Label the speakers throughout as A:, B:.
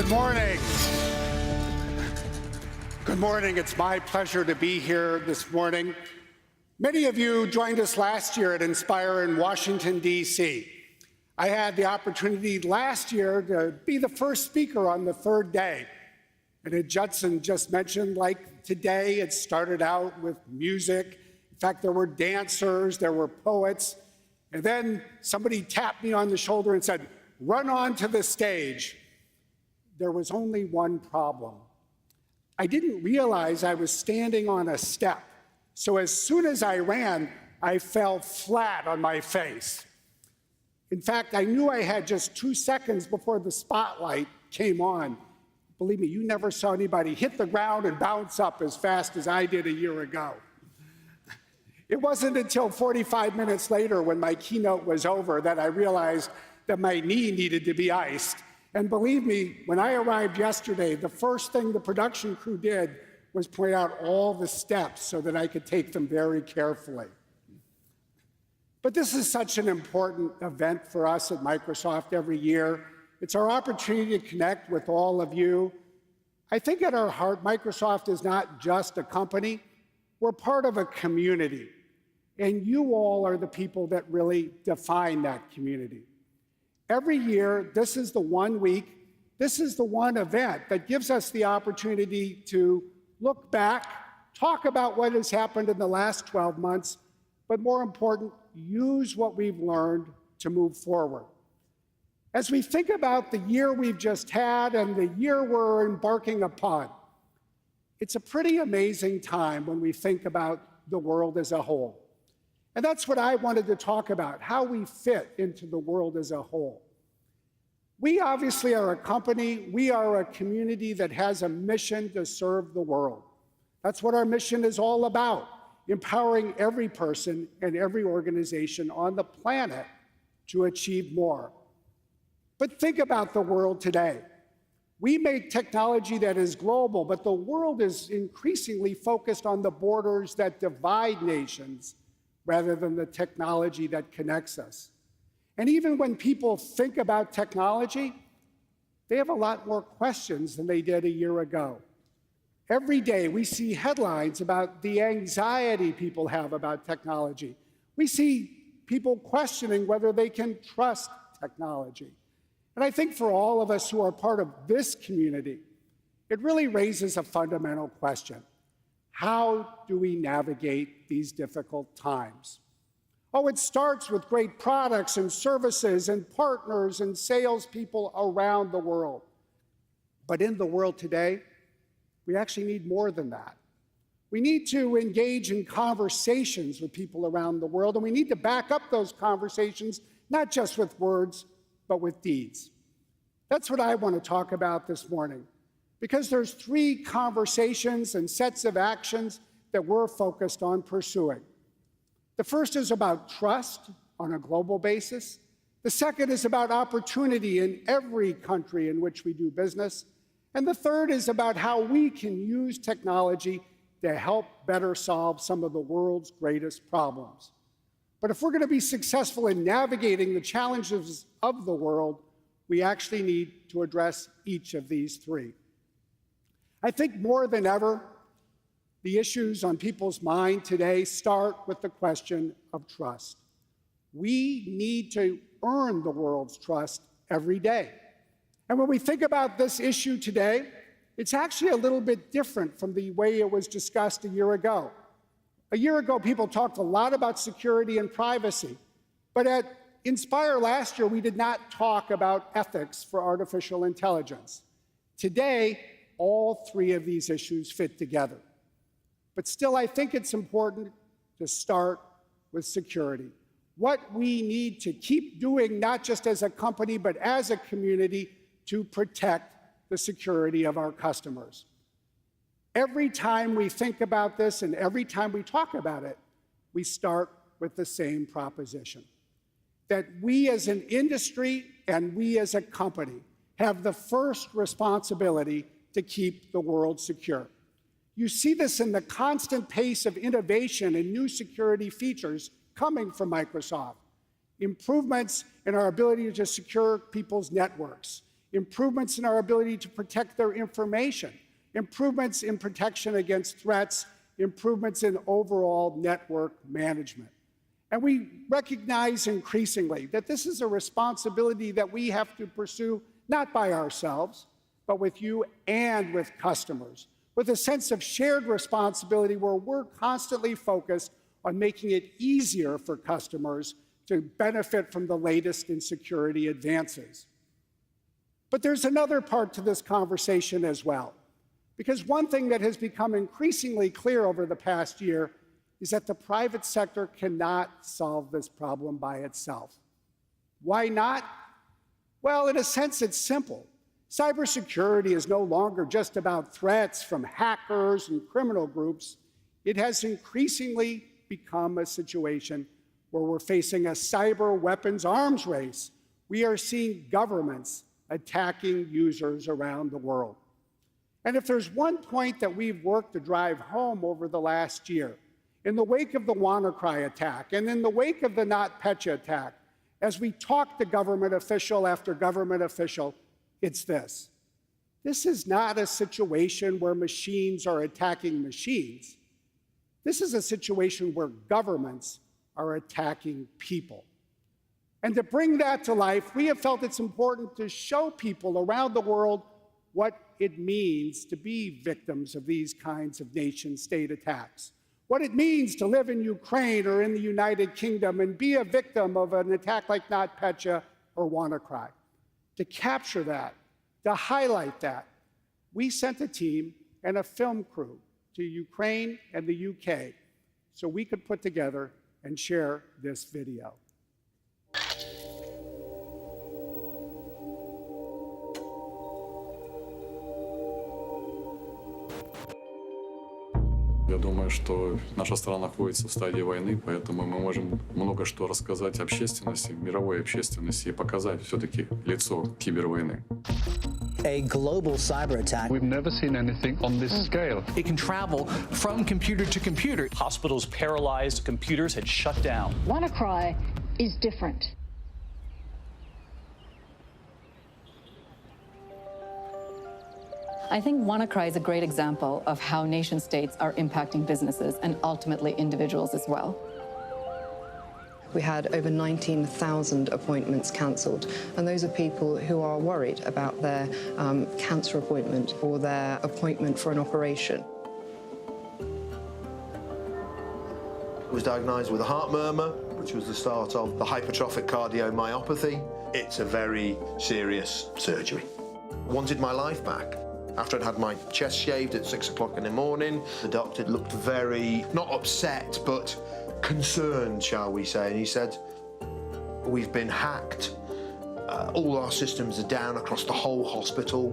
A: Good morning. Good morning. It's my pleasure to be here this morning. Many of you joined us last year at Inspire in Washington, D.C. I had the opportunity last year to be the first speaker on the third day. And as Judson just mentioned, like today, it started out with music. In fact, there were dancers, there were poets. And then somebody tapped me on the shoulder and said, "Run onto the stage." There was only one problem. I didn't realize I was standing on a step. So as soon as I ran, I fell flat on my face. In fact, I knew I had just 2 seconds before the spotlight came on. Believe me, you never saw anybody hit the ground and bounce up as fast as I did a year ago. It wasn't until 45 minutes later, when my keynote was over, that I realized that my knee needed to be iced. And believe me, when I arrived yesterday, the first thing the production crew did was point out all the steps so that I could take them very carefully. But this is such an important event for us at Microsoft every year. It's our opportunity to connect with all of you. I think at our heart, Microsoft is not just a company. We're part of a community. And you all are the people that really define that community. Every year, this is the one week, this is the one event that gives us the opportunity to look back, talk about what has happened in the last 12 months, but more important, use what we've learned to move forward. As we think about the year we've just had and the year we're embarking upon, it's a pretty amazing time when we think about the world as a whole. And that's what I wanted to talk about, how we fit into the world as a whole. We obviously are a company, we are a community that has a mission to serve the world. That's what our mission is all about, empowering every person and every organization on the planet to achieve more. But think about the world today. We make technology that is global, but the world is increasingly focused on the borders that divide nations rather than the technology that connects us. And even when people think about technology, they have a lot more questions than they did a year ago. Every day we see headlines about the anxiety people have about technology. We see people questioning whether they can trust technology. And I think for all of us who are part of this community, it really raises a fundamental question. How do we navigate these difficult times? Oh, it starts with great products and services and partners and salespeople around the world. But in the world today, we actually need more than that. We need to engage in conversations with people around the world, and we need to back up those conversations, not just with words, but with deeds. That's what I want to talk about this morning, because there's 3 conversations and sets of actions that we're focused on pursuing. The first is about trust on a global basis. The second is about opportunity in every country in which we do business. And the third is about how we can use technology to help better solve some of the world's greatest problems. But if we're going to be successful in navigating the challenges of the world, we actually need to address each of these 3. I think more than ever, the issues on people's mind today start with the question of trust. We need to earn the world's trust every day. And when we think about this issue today, it's actually a little bit different from the way it was discussed a year ago. A year ago, people talked a lot about security and privacy. But at Inspire last year, we did not talk about ethics for artificial intelligence. Today, all 3 of these issues fit together. But still, I think it's important to start with security. What we need to keep doing, not just as a company, but as a community, to protect the security of our customers. Every time we think about this and every time we talk about it, we start with the same proposition, that we as an industry and we as a company have the first responsibility to keep the world secure. You see this in the constant pace of innovation and new security features coming from Microsoft. Improvements in our ability to secure people's networks, improvements in our ability to protect their information, improvements in protection against threats, improvements in overall network management. And we recognize increasingly that this is a responsibility that we have to pursue not by ourselves, but with you and with customers, with a sense of shared responsibility where we're constantly focused on making it easier for customers to benefit from the latest in security advances. But there's another part to this conversation as well, because one thing that has become increasingly clear over the past year is that the private sector cannot solve this problem by itself. Why not? Well, in a sense, it's simple. Cybersecurity is no longer just about threats from hackers and criminal groups. It has increasingly become a situation where we're facing a cyber weapons arms race. We are seeing governments attacking users around the world. And if there's one point that we've worked to drive home over the last year, in the wake of the WannaCry attack and in the wake of the NotPetya attack, as we talk to government official after government official, it's this. This is not a situation where machines are attacking machines. This is a situation where governments are attacking people. And to bring that to life, we have felt it's important to show people around the world what it means to be victims of these kinds of nation-state attacks, what it means to live in Ukraine or in the United Kingdom and be a victim of an attack like NotPetya or WannaCry. To capture that, to highlight that, we sent a team and a film crew to Ukraine and the UK so we could put together and share this video.
B: Я думаю, что наша страна находится в стадии войны, поэтому мы можем много что рассказать общественности, мировой общественности и показать все-таки лицо кибервойны.
C: A global cyber attack.
D: We've never seen anything on this scale.
E: It can travel from computer to computer.
F: Hospitals paralyzed, computers had shut down.
G: WannaCry is different.
H: I think WannaCry is a great example of how nation states are impacting businesses and ultimately individuals as well.
I: We had over 19,000 appointments cancelled, and those are people who are worried about their cancer appointment or their appointment for an operation.
J: I was diagnosed with a heart murmur, which was the start of the hypertrophic cardiomyopathy. It's a very serious surgery. I wanted my life back. After I'd had my chest shaved at 6 o'clock in the morning, the doctor looked very, not upset, but concerned, shall we say, and he said, "We've been hacked. All our systems are down across the whole hospital."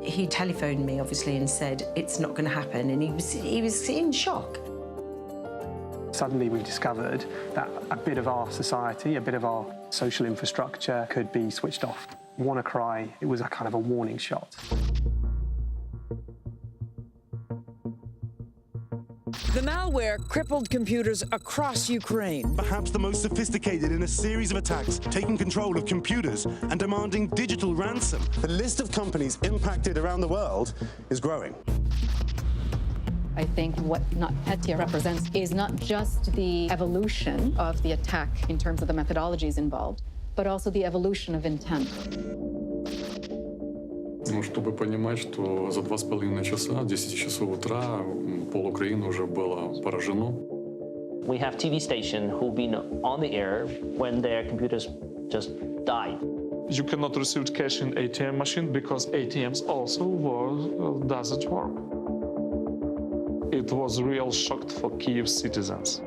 K: He telephoned me, obviously, and said, "It's not going to happen," and he was in shock.
L: Suddenly we discovered that a bit of our society, a bit of our social infrastructure could be switched off. WannaCry, it was a kind of a warning shot.
M: The malware crippled computers across Ukraine.
N: Perhaps the most sophisticated in a series of attacks, taking control of computers and demanding digital ransom. The list of companies impacted around the world is growing.
H: I think what NotPetya represents is not just the evolution of the attack in terms of the methodologies involved, but also the evolution of intent.
B: Ну, чтобы понимать, что за 2,5 часа, 10 часов утра, пол Украины уже было поражено.
F: We have TV stations who've been on the air when their computers just died.
D: You cannot receive cash in ATM machine because ATMs also doesn't work. It was a real shock for Kyiv citizens.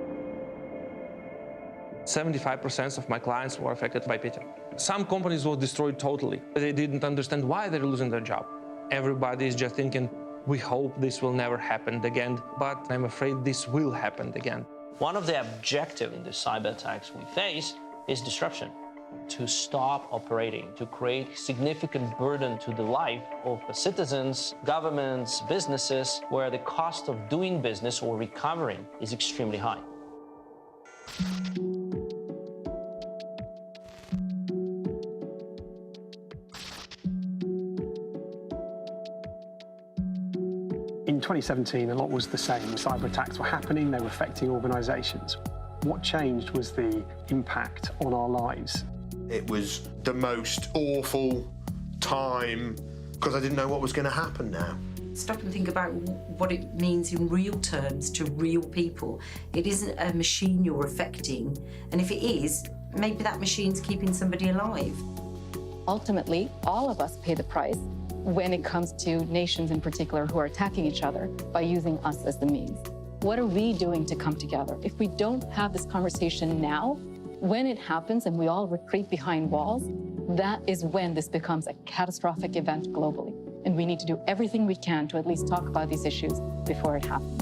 O: 75% of my clients were affected by Petya. Some companies were destroyed totally. They didn't understand why they're losing their job. Everybody is just thinking, we hope this will never happen again, but I'm afraid this will happen again.
F: One of the objectives in the cyber attacks we face is disruption. To stop operating, to create significant burden to the life of the citizens, governments, businesses, where the cost of doing business or recovering is extremely high.
L: 2017, a lot was the same. Cyber attacks were happening, they were affecting organisations. What changed was the impact on our lives.
J: It was the most awful time because I didn't know what was going to happen now.
K: Stop and think about what it means in real terms to real people. It isn't a machine you're affecting, and if it is, maybe that machine's keeping somebody alive.
H: Ultimately, all of us pay the price when it comes to nations in particular who are attacking each other by using us as the means. What are we doing to come together? If we don't have this conversation now, when it happens and we all retreat behind walls, that is when this becomes a catastrophic event globally. And we need to do everything we can to at least talk about these issues before it happens.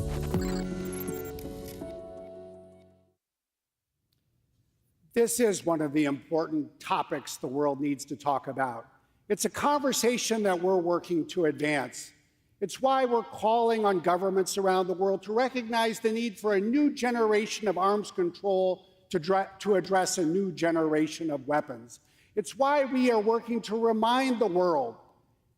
A: This is one of the important topics the world needs to talk about. It's a conversation that we're working to advance. It's why we're calling on governments around the world to recognize the need for a new generation of arms control to address a new generation of weapons. It's why we are working to remind the world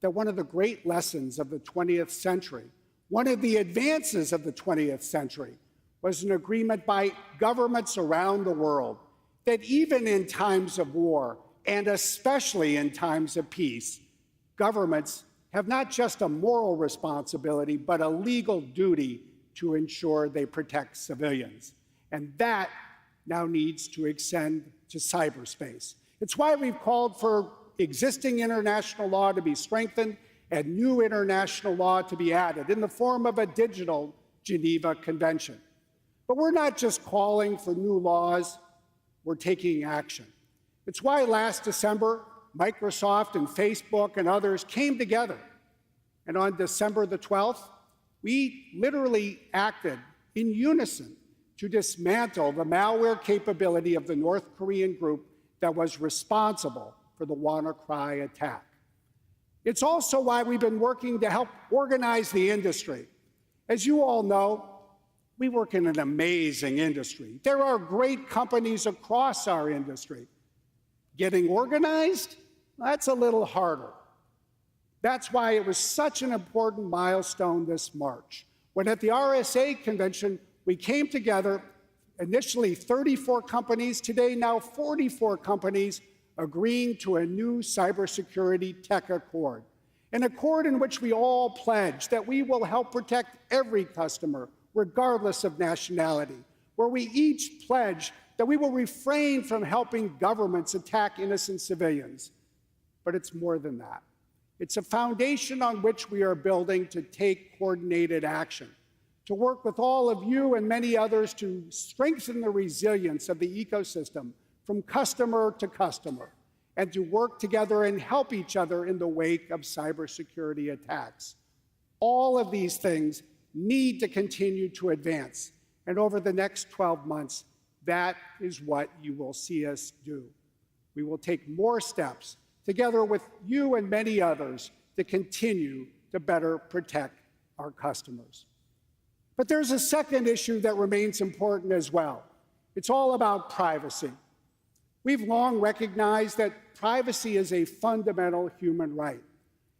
A: that one of the great lessons of the 20th century, one of the advances of the 20th century, was an agreement by governments around the world that even in times of war, and especially in times of peace, governments have not just a moral responsibility, but a legal duty to ensure they protect civilians. And that now needs to extend to cyberspace. It's why we've called for existing international law to be strengthened and new international law to be added in the form of a digital Geneva Convention. But we're not just calling for new laws, we're taking action. It's why last December, Microsoft and Facebook and others came together. And on December the 12th, we literally acted in unison to dismantle the malware capability of the North Korean group that was responsible for the WannaCry attack. It's also why we've been working to help organize the industry. As you all know, we work in an amazing industry. There are great companies across our industry. Getting organized, that's a little harder. That's why it was such an important milestone this March, when at the RSA convention, we came together, initially 34 companies, today now 44 companies, agreeing to a new cybersecurity tech accord, an accord in which we all pledge that we will help protect every customer, regardless of nationality, where we each pledge that we will refrain from helping governments attack innocent civilians. But it's more than that. It's a foundation on which we are building to take coordinated action, to work with all of you and many others to strengthen the resilience of the ecosystem from customer to customer, and to work together and help each other in the wake of cybersecurity attacks. All of these things need to continue to advance, and over the next 12 months, that is what you will see us do. We will take more steps together with you and many others to continue to better protect our customers. But there's a second issue that remains important as well. It's all about privacy. We've long recognized that privacy is a fundamental human right.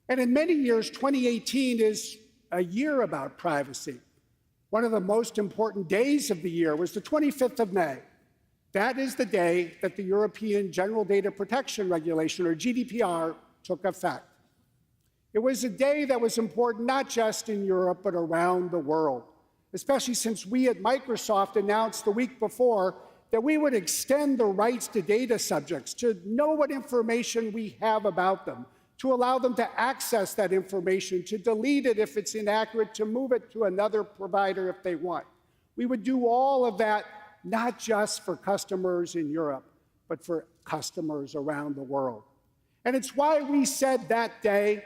A: And in many years, 2018 is a year about privacy. One of the most important days of the year was the 25th of May. That is the day that the European General Data Protection Regulation, or GDPR, took effect. It was a day that was important not just in Europe, but around the world, especially since we at Microsoft announced the week before that we would extend the rights to data subjects to know what information we have about them, to allow them to access that information, to delete it if it's inaccurate, to move it to another provider if they want. We would do all of that not just for customers in Europe, but for customers around the world. And it's why we said that day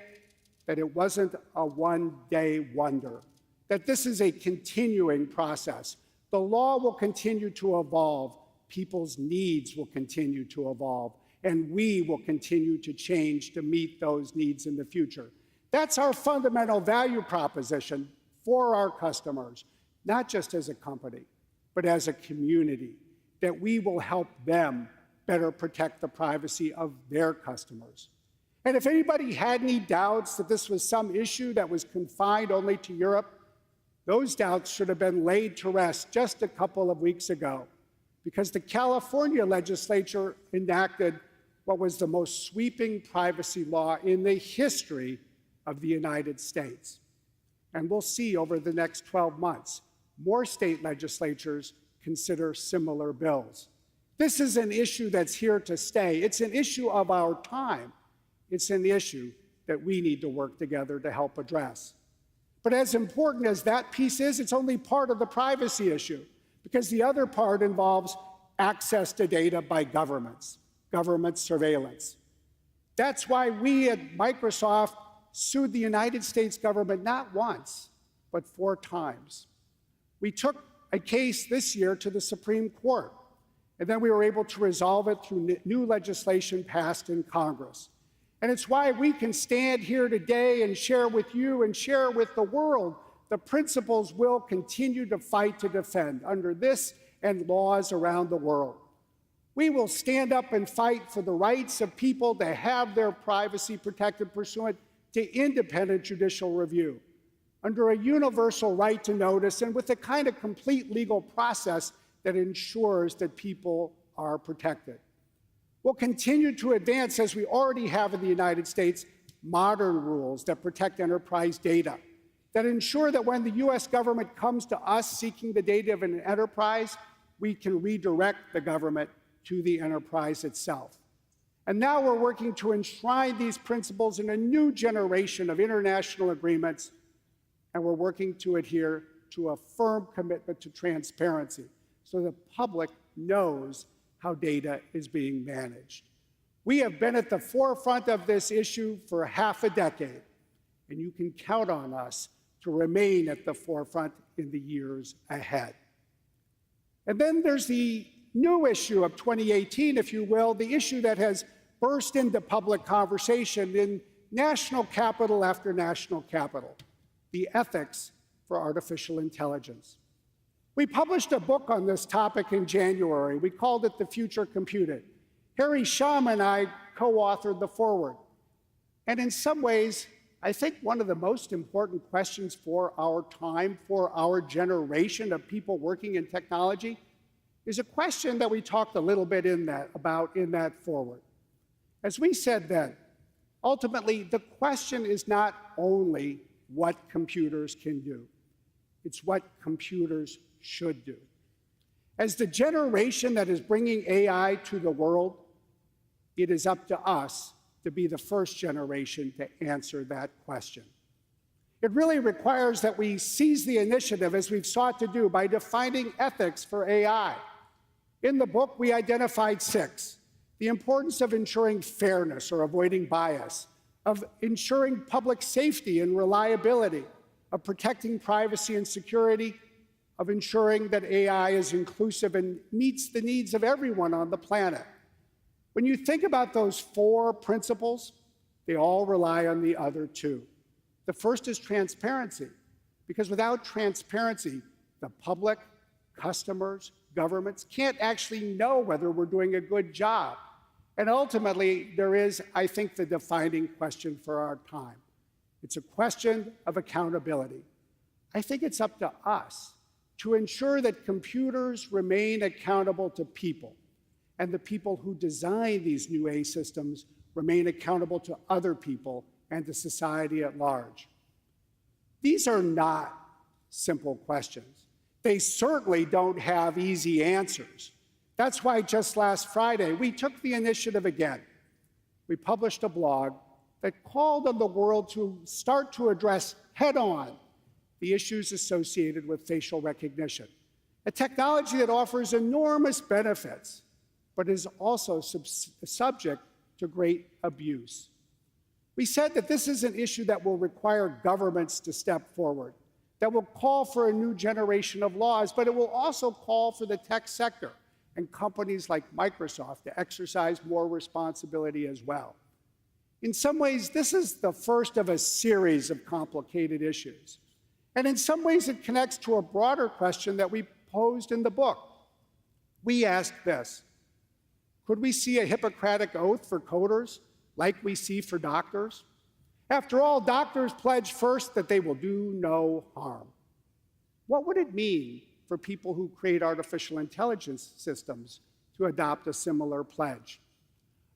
A: that it wasn't a one-day wonder, that this is a continuing process. The law will continue to evolve, people's needs will continue to evolve, and we will continue to change to meet those needs in the future. That's our fundamental value proposition for our customers, not just as a company, but as a community, that we will help them better protect the privacy of their customers. And if anybody had any doubts that this was some issue that was confined only to Europe, Those doubts should have been laid to rest just a couple of weeks ago, because the California legislature enacted what was the most sweeping privacy law in the history of the United States. And we'll see over the next 12 months, more state legislatures consider similar bills. This is an issue that's here to stay. It's an issue of our time. It's an issue that we need to work together to help address. But as important as that piece is, it's only part of the privacy issue, because the other part involves access to data by government surveillance. That's why we at Microsoft sued the United States government not once, but 4 times. We took a case this year to the Supreme Court, and then we were able to resolve it through new legislation passed in Congress. And it's why we can stand here today and share with you and share with the world the principles we'll continue to fight to defend under this and laws around the world. We will stand up and fight for the rights of people to have their privacy protected pursuant to independent judicial review, under a universal right to notice, and with the kind of complete legal process that ensures that people are protected. We'll continue to advance, as we already have in the United States, modern rules that protect enterprise data, that ensure that when the US government comes to us seeking the data of an enterprise, we can redirect the government to the enterprise itself. And now we're working to enshrine these principles in a new generation of international agreements, and we're working to adhere to a firm commitment to transparency so the public knows how data is being managed. We have been at the forefront of this issue for half a decade, and you can count on us to remain at the forefront in the years ahead. And then there's the new issue of 2018, if you will, the issue that has burst into public conversation in national capital after national capital, the ethics for artificial intelligence. We published a book on this topic in January. We called it The Future Computed. Harry Shum and I co-authored the foreword. And in some ways, I think one of the most important questions for our time, for our generation of people working in technology, is a question that we talked a little bit about in that foreword. As we said then, ultimately, the question is not only what computers can do, it's what computers should do. As the generation that is bringing AI to the world, it is up to us to be the first generation to answer that question. It really requires that we seize the initiative, as we've sought to do, by defining ethics for AI. In the book, we identified 6. The importance of ensuring fairness or avoiding bias, of ensuring public safety and reliability, of protecting privacy and security, of ensuring that AI is inclusive and meets the needs of everyone on the planet. When you think about those 4 principles, they all rely on the other 2. The first is transparency, because without transparency, the public, customers, governments can't actually know whether we're doing a good job. And ultimately, there is, I think, the defining question for our time. It's a question of accountability. I think it's up to us to ensure that computers remain accountable to people, and the people who design these new AI systems remain accountable to other people and to society at large. These are not simple questions. They certainly don't have easy answers. That's why just last Friday, we took the initiative again. We published a blog that called on the world to start to address head-on the issues associated with facial recognition, a technology that offers enormous benefits, but is also subject to great abuse. We said that this is an issue that will require governments to step forward, that will call for a new generation of laws, but it will also call for the tech sector and companies like Microsoft to exercise more responsibility as well. In some ways, this is the first of a series of complicated issues. And in some ways, it connects to a broader question that we posed in the book. We asked this: could we see a Hippocratic oath for coders like we see for doctors? After all, doctors pledge first that they will do no harm. what would it mean for people who create artificial intelligence systems to adopt a similar pledge?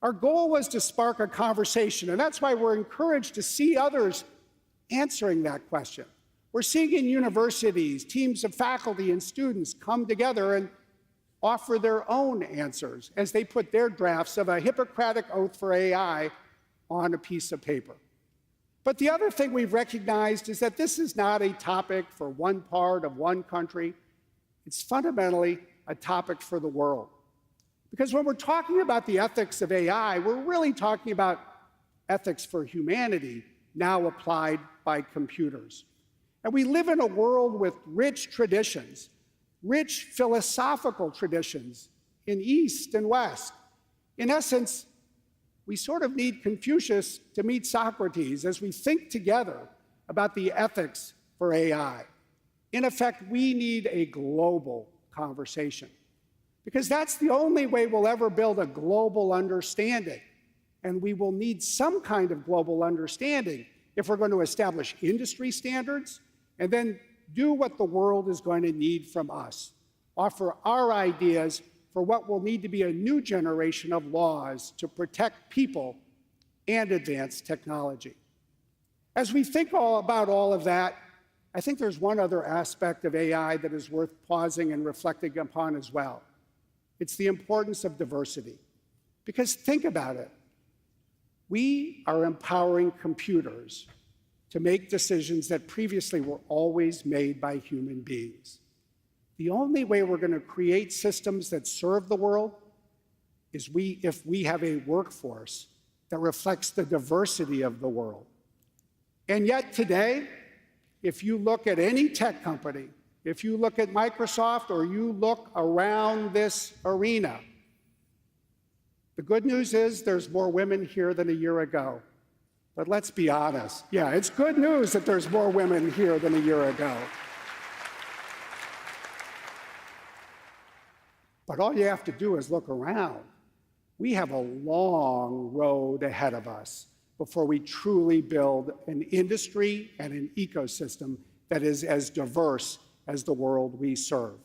A: Our goal was to spark a conversation, and that's why we're encouraged to see others answering that question. We're seeing in universities, teams of faculty and students come together and offer their own answers as they put their drafts of a Hippocratic oath for AI on a piece of paper. But the other thing we've recognized is that this is not a topic for one part of one country. It's fundamentally a topic for the world. Because when we're talking about the ethics of AI, we're really talking about ethics for humanity now applied by computers. And we live in a world with rich traditions, rich philosophical traditions in East and West. In essence, we sort of need Confucius to meet Socrates as we think together about the ethics for AI. In effect, we need a global conversation, because that's the only way we'll ever build a global understanding. And we will need some kind of global understanding if we're going to establish industry standards and then do what the world is going to need from us, offer our ideas for what will need to be a new generation of laws to protect people and advance technology. As we think about all of that, I think there's one other aspect of AI that is worth pausing and reflecting upon as well. It's the importance of diversity. Because think about it. We are empowering computers to make decisions that previously were always made by human beings. The only way we're going to create systems that serve the world is if we have a workforce that reflects the diversity of the world. And yet today, if you look at any tech company, if you look at Microsoft or you look around this arena, the good news is there's more women here than a year ago. But let's be honest. Yeah, it's good news that there's more women here than a year ago. But all you have to do is look around. We have a long road ahead of us before we truly build an industry and an ecosystem that is as diverse as the world we serve.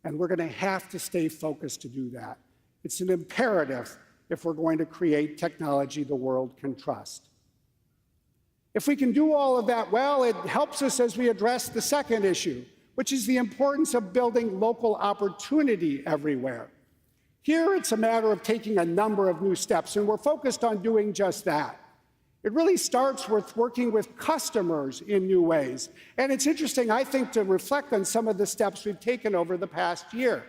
A: And we're going to have to stay focused to do that. It's an imperative if we're going to create technology the world can trust. If we can do all of that well, it helps us as we address the second issue, which is the importance of building local opportunity everywhere. Here, it's a matter of taking a number of new steps, and we're focused on doing just that. It really starts with working with customers in new ways. And it's interesting, I think, to reflect on some of the steps we've taken over the past year.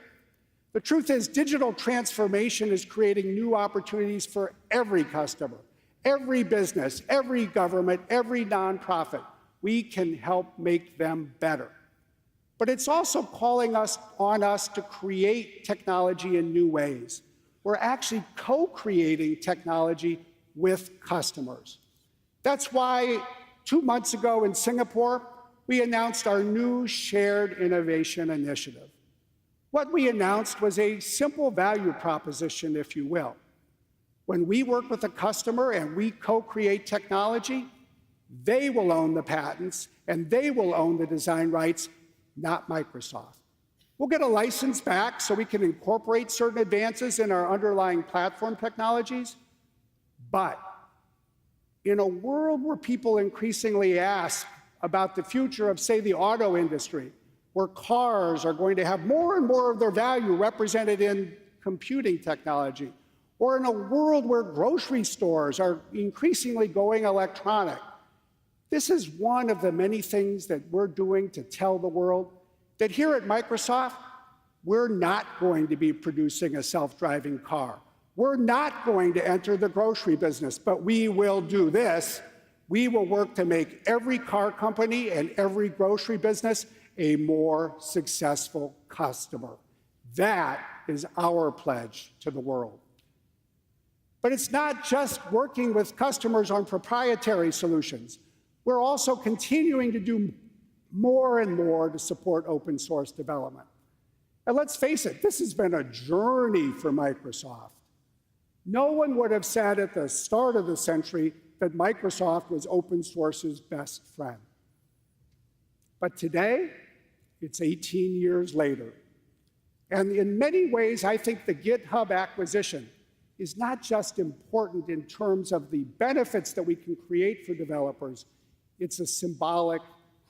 A: The truth is, digital transformation is creating new opportunities for every customer, every business, every government, every nonprofit. We can help make them better. But it's also calling on us to create technology in new ways. We're actually co-creating technology with customers. That's why 2 months ago in Singapore, we announced our new Shared Innovation Initiative. What we announced was a simple value proposition, if you will. When we work with a customer and we co-create technology, they will own the patents and they will own the design rights, not Microsoft. We'll get a license back so we can incorporate certain advances in our underlying platform technologies. But in a world where people increasingly ask about the future of, say, the auto industry, where cars are going to have more and more of their value represented in computing technology, or in a world where grocery stores are increasingly going electronic, this is one of the many things that we're doing to tell the world that here at Microsoft, we're not going to be producing a self-driving car. We're not going to enter the grocery business, but we will do this. We will work to make every car company and every grocery business a more successful customer. That is our pledge to the world. But it's not just working with customers on proprietary solutions. We're also continuing to do more and more to support open source development. And let's face it, this has been a journey for Microsoft. No one would have said at the start of the century that Microsoft was open source's best friend. But today, It's 18 years later. And in many ways, I think the GitHub acquisition is not just important in terms of the benefits that we can create for developers, it's a symbolic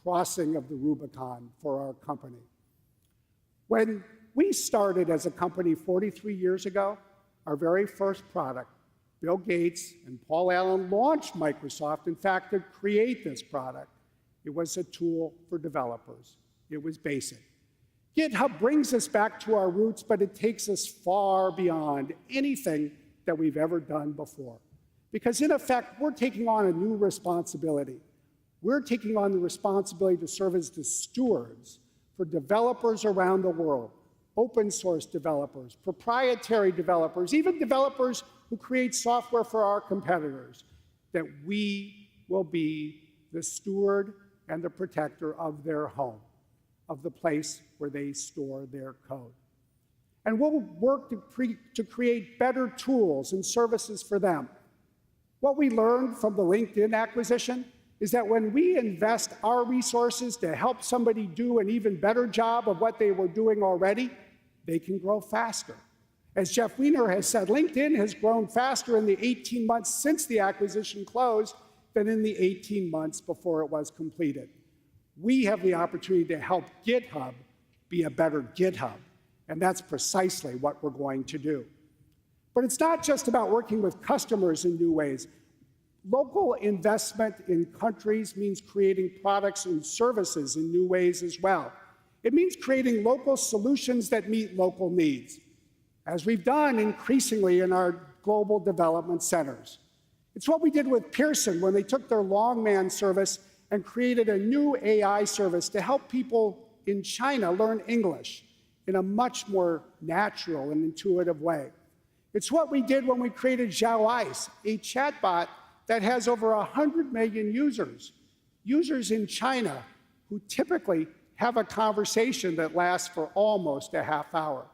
A: crossing of the Rubicon for our company. When we started as a company 43 years ago, our very first product, Bill Gates and Paul Allen launched Microsoft, in fact, to create this product. It was a tool for developers. It was basic. GitHub brings us back to our roots, but it takes us far beyond anything that we've ever done before. Because in effect, we're taking on a new responsibility. We're taking on the responsibility to serve as the stewards for developers around the world, open source developers, proprietary developers, even developers who create software for our competitors, that we will be the steward and the protector of their home, of the place where they store their code. And we'll work to create better tools and services for them. What we learned from the LinkedIn acquisition is that when we invest our resources to help somebody do an even better job of what they were doing already, they can grow faster. As Jeff Weiner has said, LinkedIn has grown faster in the 18 months since the acquisition closed than in the 18 months before it was completed. We have the opportunity to help GitHub be a better GitHub, and that's precisely what we're going to do. But it's not just about working with customers in new ways. Local investment in countries means creating products and services in new ways as well. It means creating local solutions that meet local needs, as we've done increasingly in our global development centers. It's what we did with Pearson when they took their Longman service and created a new AI service to help people in China learn English in a much more natural and intuitive way. It's what we did when we created Xiao Ice, a chatbot that has over 100 million users in China who typically have a conversation that lasts for almost a half hour.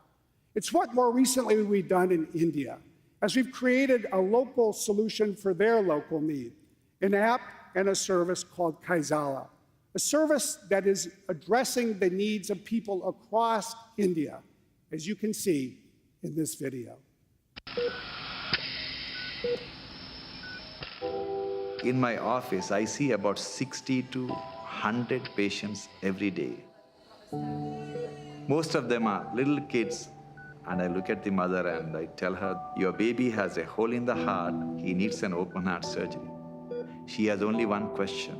A: It's what more recently we've done in India, as we've created a local solution for their local need, an app and a service called Kaizala, a service that is addressing the needs of people across India, as you can see in this video.
P: In my office, I see about 60 to 100 patients every day. Most of them are little kids, and I look at the mother and I tell her, your baby has a hole in the heart, he needs an open heart surgery. She has only one question,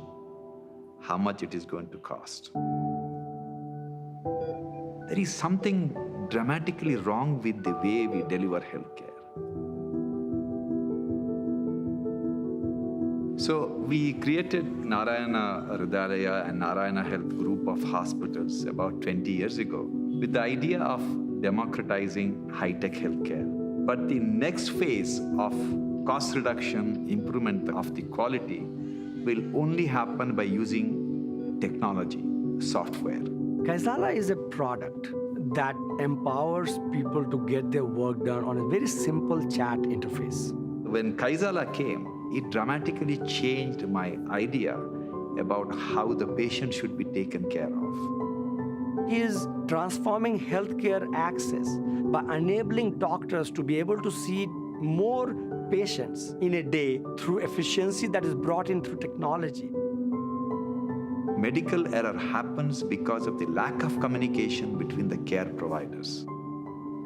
P: how much it is going to cost. There is something dramatically wrong with the way we deliver healthcare. So we created Narayana Hridayalaya and Narayana Health group of hospitals about 20 years ago with the idea of democratizing high-tech healthcare. But the next phase of cost reduction, improvement of the quality will only happen by using technology, software.
Q: Kaizala is a product that empowers people to get their work done on a very simple chat interface.
P: When Kaizala came, it dramatically changed my idea about how the patient should be taken care of.
Q: He is transforming healthcare access by enabling doctors to be able to see more patients in a day through efficiency that is brought in through technology.
P: Medical error happens because of the lack of communication between the care providers.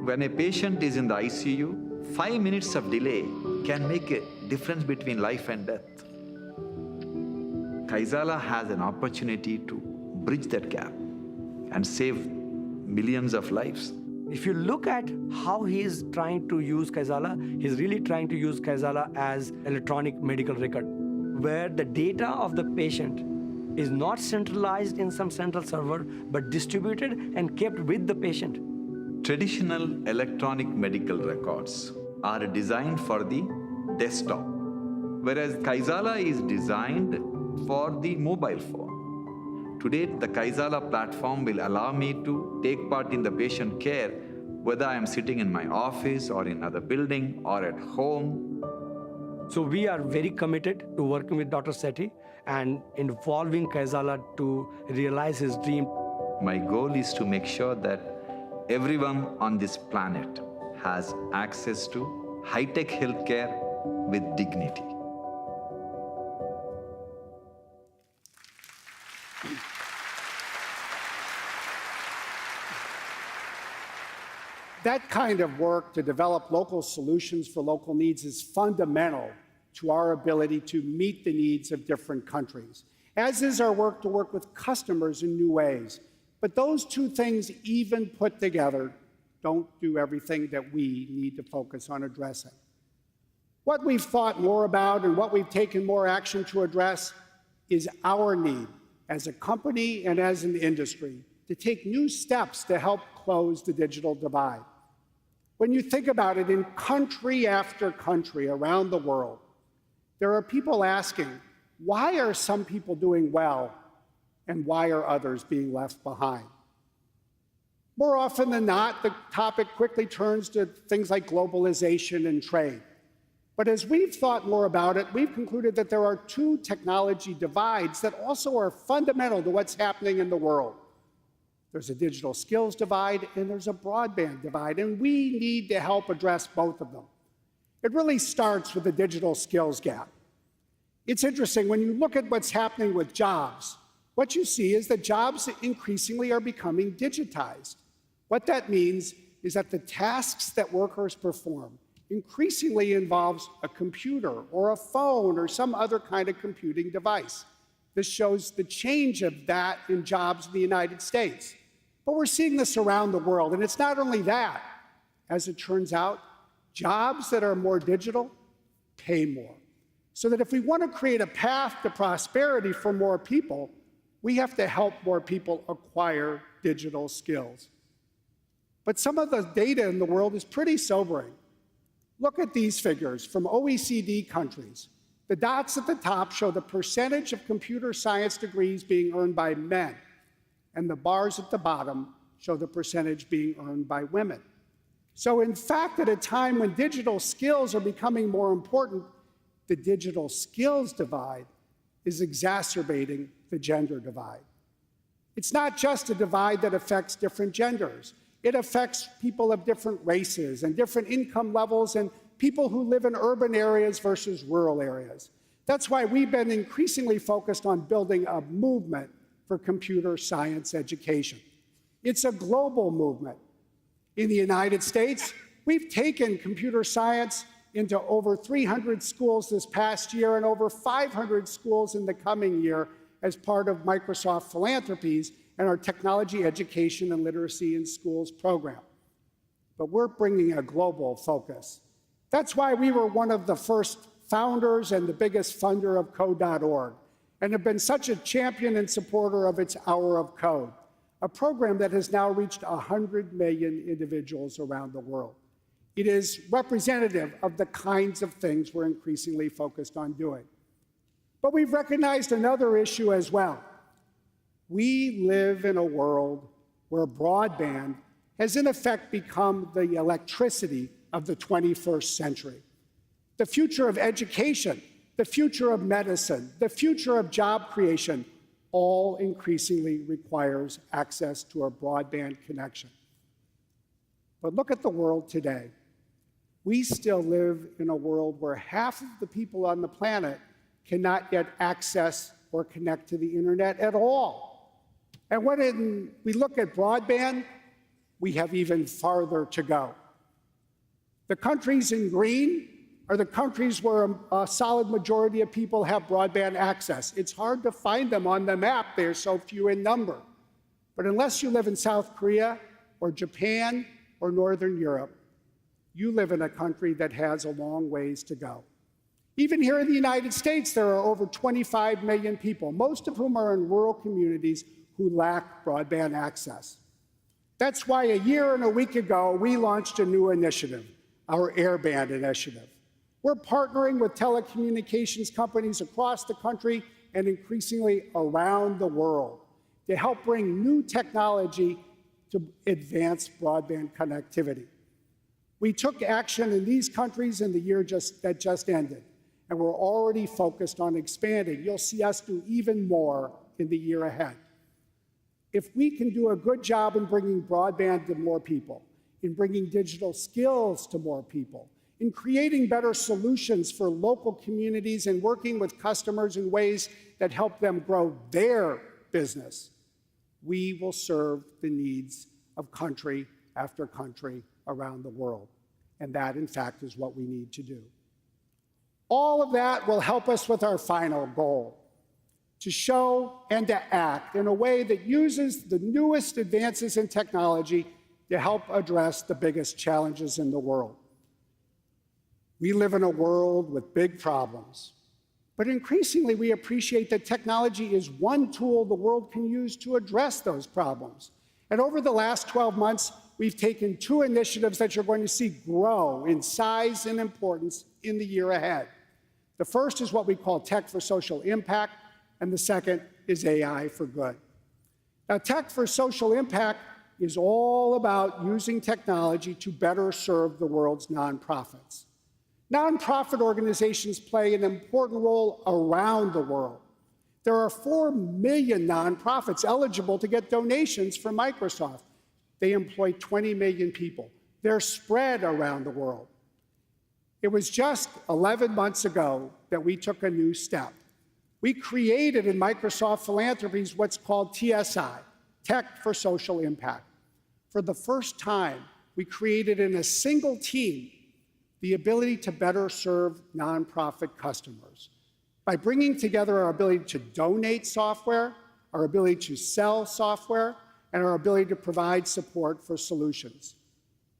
P: When a patient is in the ICU, 5 minutes of delay can make a difference between life and death. Kaizala has an opportunity to bridge that gap and save millions of lives.
Q: If you look at how he is trying to use Kaizala, he's really trying to use Kaizala as electronic medical record, where the data of the patient is not centralized in some central server, but distributed and kept with the patient.
P: Traditional electronic medical records are designed for the desktop, whereas Kaizala is designed for the mobile phone. Today, the Kaizala platform will allow me to take part in the patient care, whether I am sitting in my office or in another building or at home.
Q: So we are very committed to working with Dr. Sethi and involving Kaizala to realize his dream.
P: My goal is to make sure that everyone on this planet has access to high-tech healthcare with dignity.
A: That kind of work to develop local solutions for local needs is fundamental to our ability to meet the needs of different countries, as is our work to work with customers in new ways. But those two things, even put together, don't do everything that we need to focus on addressing. What we've thought more about and what we've taken more action to address is our need as a company and as an industry to take new steps to help close the digital divide. When you think about it, in country after country around the world, there are people asking, why are some people doing well and why are others being left behind? More often than not, the topic quickly turns to things like globalization and trade. But as we've thought more about it, we've concluded that there are two technology divides that also are fundamental to what's happening in the world. There's a digital skills divide and there's a broadband divide, and we need to help address both of them. It really starts with the digital skills gap. It's interesting, when you look at what's happening with jobs, what you see is that jobs increasingly are becoming digitized. What that means is that the tasks that workers perform increasingly involves a computer or a phone or some other kind of computing device. This shows the change of that in jobs in the United States. But we're seeing this around the world, and it's not only that. As it turns out, jobs that are more digital pay more. So that if we want to create a path to prosperity for more people, we have to help more people acquire digital skills. But some of the data in the world is pretty sobering. Look at these figures from OECD countries. The dots at the top show the percentage of computer science degrees being earned by men, and the bars at the bottom show the percentage being earned by women. So in fact, at a time when digital skills are becoming more important, the digital skills divide is exacerbating the gender divide. It's not just a divide that affects different genders. It affects people of different races and different income levels and people who live in urban areas versus rural areas. That's why we've been increasingly focused on building a movement for computer science education. It's a global movement. In the United States, we've taken computer science into over 300 schools this past year and over 500 schools in the coming year as part of Microsoft Philanthropies and our Technology Education and Literacy in Schools program. But we're bringing a global focus. That's why we were one of the first founders and the biggest funder of Code.org, and have been such a champion and supporter of its Hour of Code, a program that has now reached 100 million individuals around the world. It is representative of the kinds of things we're increasingly focused on doing. But we've recognized another issue as well. We live in a world where broadband has in effect become the electricity of the 21st century. The future of education, the future of medicine, the future of job creation, all increasingly requires access to a broadband connection. But look at the world today. We still live in a world where half of the people on the planet cannot yet access or connect to the internet at all. And when we look at broadband, we have even farther to go. The countries in green are the countries where a solid majority of people have broadband access. It's hard to find them on the map. They're so few in number. But unless you live in South Korea or Japan or Northern Europe, you live in a country that has a long ways to go. Even here in the United States, there are over 25 million people, most of whom are in rural communities who lack broadband access. That's why a year and a week ago, we launched a new initiative, our Airband initiative. We're partnering with telecommunications companies across the country and increasingly around the world to help bring new technology to advance broadband connectivity. We took action in these countries in the year that just ended, and we're already focused on expanding. You'll see us do even more in the year ahead. If we can do a good job in bringing broadband to more people, in bringing digital skills to more people, in creating better solutions for local communities and working with customers in ways that help them grow their business, we will serve the needs of country after country around the world. And that, in fact, is what we need to do. All of that will help us with our final goal, to show and to act in a way that uses the newest advances in technology to help address the biggest challenges in the world. We live in a world with big problems, but increasingly we appreciate that technology is one tool the world can use to address those problems. And over the last 12 months, we've taken 2 initiatives that you're going to see grow in size and importance in the year ahead. The first is what we call Tech for Social Impact, and the second is AI for Good. Now, Tech for Social Impact is all about using technology to better serve the world's nonprofits. Nonprofit organizations play an important role around the world. There are 4 million nonprofits eligible to get donations from Microsoft. They employ 20 million people. They're spread around the world. It was just 11 months ago that we took a new step. We created in Microsoft Philanthropies what's called TSI, Tech for Social Impact. For the first time, we created in a single team the ability to better serve nonprofit customers by bringing together our ability to donate software, our ability to sell software, and our ability to provide support for solutions.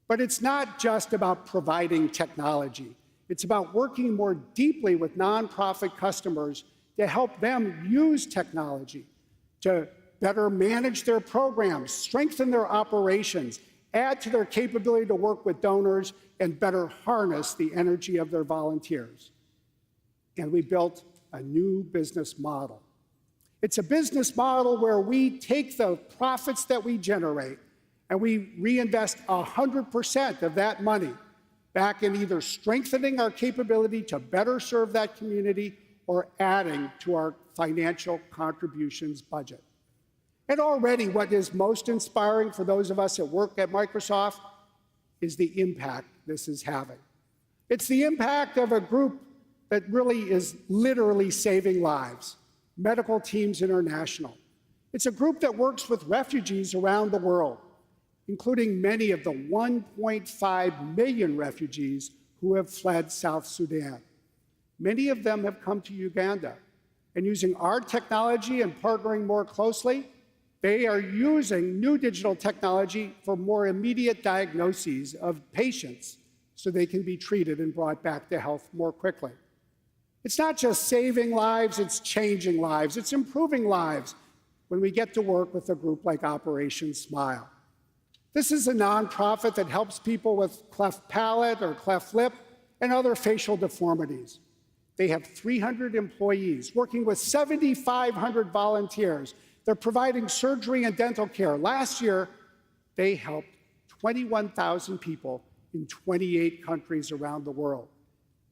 A: But it's not just about providing technology. It's about working more deeply with nonprofit customers to help them use technology to better manage their programs, strengthen their operations, add to their capability to work with donors, and better harness the energy of their volunteers. And we built a new business model. It's a business model where we take the profits that we generate and we reinvest 100% of that money back in either strengthening our capability to better serve that community or adding to our financial contributions budget. And already what is most inspiring for those of us that work at Microsoft is the impact this is having. It's the impact of a group that really is literally saving lives, Medical Teams International. It's a group that works with refugees around the world, including many of the 1.5 million refugees who have fled South Sudan. Many of them have come to Uganda, and using our technology and partnering more closely, they are using new digital technology for more immediate diagnoses of patients so they can be treated and brought back to health more quickly. It's not just saving lives, it's changing lives, it's improving lives when we get to work with a group like Operation Smile. This is a nonprofit that helps people with cleft palate or cleft lip and other facial deformities. They have 300 employees working with 7,500 volunteers. They're providing surgery and dental care. Last year, they helped 21,000 people in 28 countries around the world.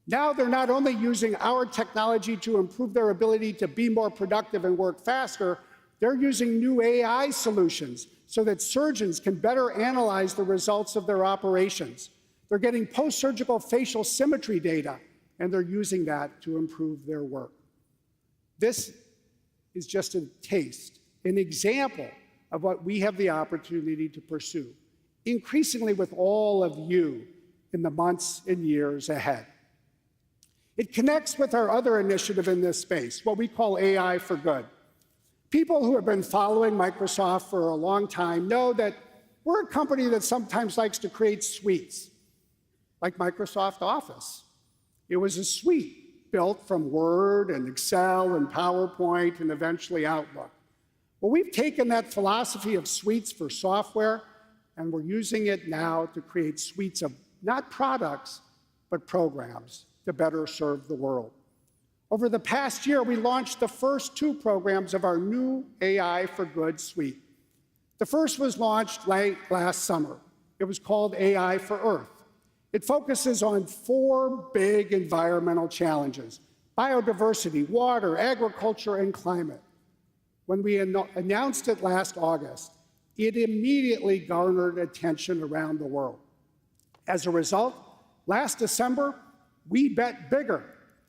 A: Now they're not only using our technology to improve their ability to be more productive and work faster, they're using new AI solutions so that surgeons can better analyze the results of their operations. They're getting post-surgical facial symmetry data, and they're using that to improve their work. This is just a taste, an example of what we have the opportunity to pursue, increasingly with all of you in the months and years ahead. It connects with our other initiative in this space, what we call AI for Good. People who have been following Microsoft for a long time know that we're a company that sometimes likes to create suites, like Microsoft Office. It was a suite built from Word and Excel and PowerPoint and eventually Outlook. Well, we've taken that philosophy of suites for software, and we're using it now to create suites of not products, but programs to better serve the world. Over the past year, we launched the first 2 programs of our new AI for Good suite. The first was launched late last summer. It was called AI for Earth. It focuses on 4 big environmental challenges: biodiversity, water, agriculture, and climate. When we announced it last August, it immediately garnered attention around the world. As a result, last December, we bet bigger,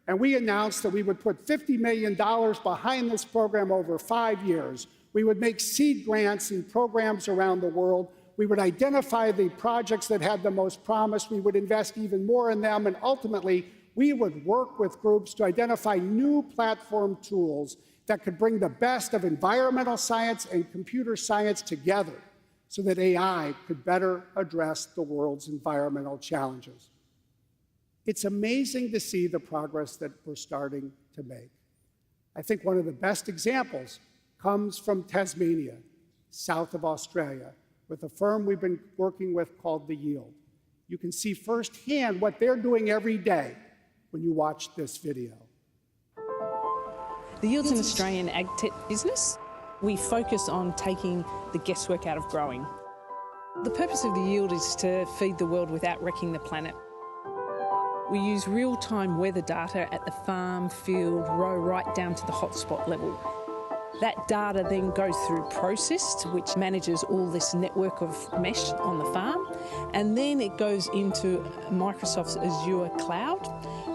A: and we announced that we would put $50 million behind this program over 5 years. We would make seed grants in programs around the world. We would identify the projects that had the most promise. We would invest even more in them, and ultimately, we would work with groups to identify new platform tools that could bring the best of environmental science and computer science together so that AI could better address the world's environmental challenges. It's amazing to see the progress that we're starting to make. I think one of the best examples comes from Tasmania, south of Australia, with a firm we've been working with called The Yield. You can see firsthand what they're doing every day when you watch this video.
R: The Yield's an Australian ag tech business. We focus on taking the guesswork out of growing. The purpose of the Yield is to feed the world without wrecking the planet. We use real-time weather data at the farm, field, row, right down to the hotspot level. That data then goes through Processed, which manages all this network of mesh on the farm, and then it goes into Microsoft's Azure cloud,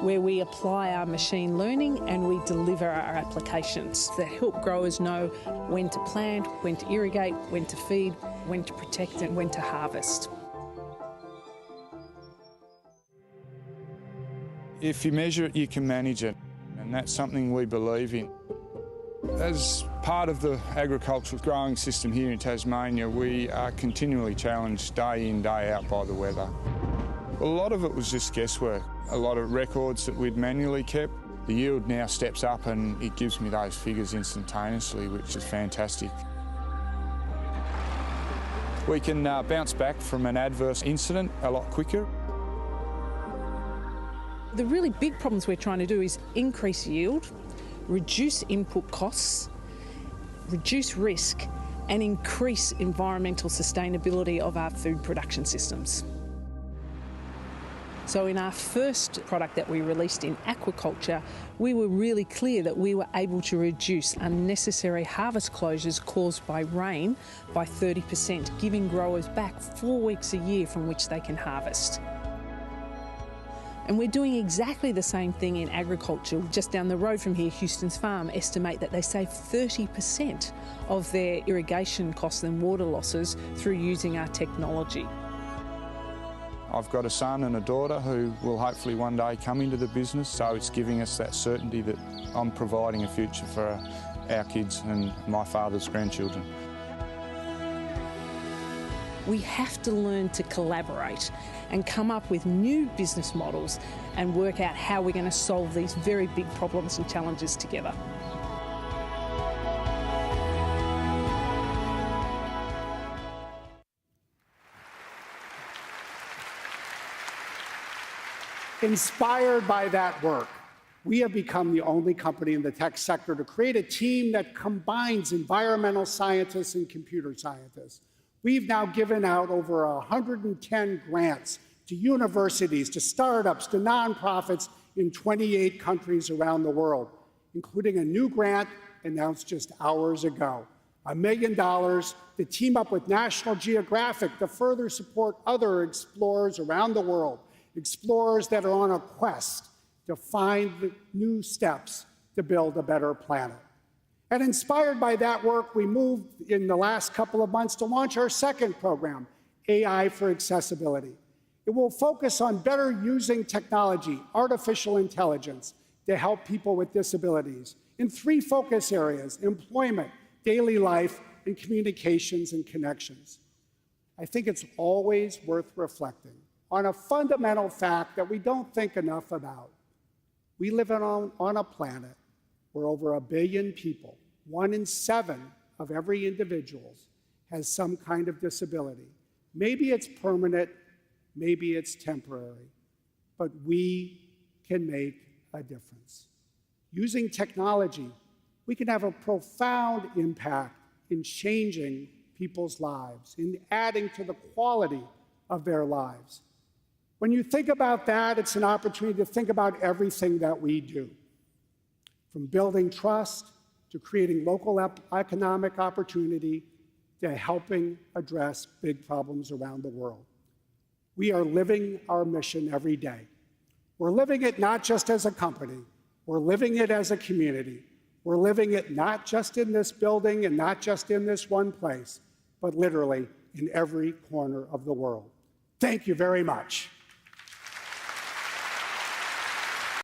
R: where we apply our machine learning and we deliver our applications that help growers know when to plant, when to irrigate, when to feed, when to protect, and when to harvest.
S: If you measure it, you can manage it, and that's something we believe in. As part of the agricultural growing system here in Tasmania, we are continually challenged day in, day out by the weather. A lot of it was just guesswork, a lot of records that we'd manually kept. The Yield now steps up and it gives me those figures instantaneously, which is fantastic. We can bounce back from an adverse incident a lot quicker.
R: The really big problems we're trying to do is increase yield, reduce input costs, reduce risk, and increase environmental sustainability of our food production systems. So in our first product that we released in aquaculture, we were really clear that we were able to reduce unnecessary harvest closures caused by rain by 30%, giving growers back 4 weeks a year from which they can harvest. And we're doing exactly the same thing in agriculture. Just down the road from here, Houston's Farm estimate that they save 30% of their irrigation costs and water losses through using our technology.
S: I've got a son and a daughter who will hopefully one day come into the business, so it's giving us that certainty that I'm providing a future for our kids and my father's grandchildren.
R: We have to learn to collaborate and come up with new business models and work out how we're going to solve these very big problems and challenges together.
A: Inspired by that work, we have become the only company in the tech sector to create a team that combines environmental scientists and computer scientists. We've now given out over 110 grants to universities, to startups, to nonprofits in 28 countries around the world, including a new grant announced just hours ago, $1 million to team up with National Geographic to further support other explorers around the world, explorers that are on a quest to find the new steps to build a better planet. And inspired by that work, we moved in the last couple of months to launch our second program, AI for Accessibility. It will focus on better using technology, artificial intelligence, to help people with disabilities in 3 focus areas: employment, daily life, and communications and connections. I think it's always worth reflecting on a fundamental fact that we don't think enough about. We live on a planet where over 1 billion people, 1 in 7 of every individual, has some kind of disability. Maybe it's permanent, maybe it's temporary, but we can make a difference. Using technology, we can have a profound impact in changing people's lives, in adding to the quality of their lives. When you think about that, it's an opportunity to think about everything that we do, from building trust, to creating local economic opportunity, to helping address big problems around the world. We are living our mission every day. We're living it not just as a company, we're living it as a community. We're living it not just in this building and not just in this one place, but literally in every corner of the world. Thank you very much.